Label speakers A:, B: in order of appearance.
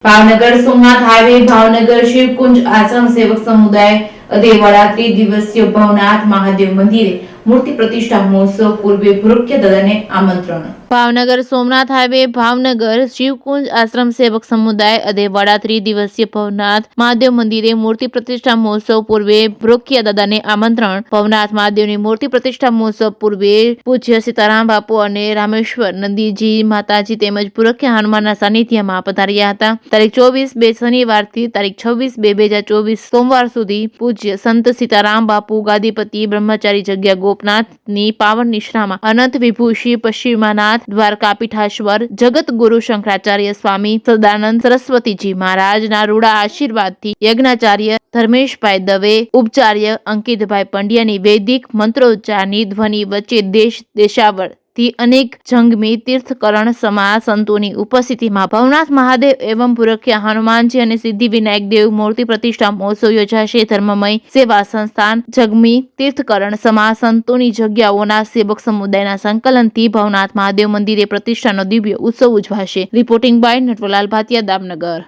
A: Bhavnagar Somnath highway Bhavnagar શિવકુંજ આશ્રમ સેવક સમુદાય અદેવાડા ત્રિદિવસીય ભવનાથ મહાદેવ મંદિરે મૂર્તિ પ્રતિષ્ઠા મહોત્સવ પૂર્વે ભૂરખિયા દાદાને આમંત્રણ. ભાવનગર સોમનાથ હાઈવે ભાવનગર શિવકુંજ આશ્રમ સેવક સમુદાય અદેવાડા ત્રિદિવસીય ભવનાથ મહાદેવ મંદિરે મૂર્તિ પ્રતિષ્ઠા મહોત્સવ પૂર્વે ભૂરખિયા દાદાને આમંત્રણ. ભવનાથ મહાદેવની મૂર્તિ પ્રતિષ્ઠા મહોત્સવ પૂર્વે પૂજ્ય સીતારામ બાપુ અને રામેશ્વર નંદીજી માતાજી તેમજ ભૂરખિયા હનુમાનના સાનિધ્યમાં પધાર્યા હતા. તારીખ 24/2 શનિવારથી તારીખ 26/2/2024 સોમવાર સુધી પૂજ્ય સંત સીતારામ બાપુ ગાદીપતિ બ્રહ્મચારી જગ્યા ગોપનાથની પાવન નિશ્રામાં અનંત વિભૂષી પશ્ચિમાનાથ દ્વારકા પીઠાશ્વર જગત ગુરુ શંકરાચાર્ય સ્વામી સદાનંદ સરસ્વતીજી મહારાજના રૂડા આશીર્વાદથી યજ્ઞાચાર્ય ધર્મેશભાઈ દવે ઉપચાર્ય અંકિતભાઈ પંડ્યાની વૈદિક મંત્રોચ્ચારની ધ્વનિ વચ્ચે દેશ દેશાવર થી અનેક જંગમી તીર્થકરણ સમા સંતોની ઉપસ્થિતિમાં ભવનાથ મહાદેવ એવં ભૂરખિયા હનુમાનજી અને સિદ્ધિ વિનાયક દેવ મૂર્તિ પ્રતિષ્ઠા મહોત્સવ યોજાશે. ધર્મમય સેવા સંસ્થાન જગમી તીર્થકરણ સમા સંતોની જગ્યાઓના સેવક સમુદાયના સંકલનથી ભવનાથ મહાદેવ મંદિરે પ્રતિષ્ઠાનો દિવ્ય ઉત્સવ ઉજવાશે. Reporting by Natwarlal Bhatia, Damnagar.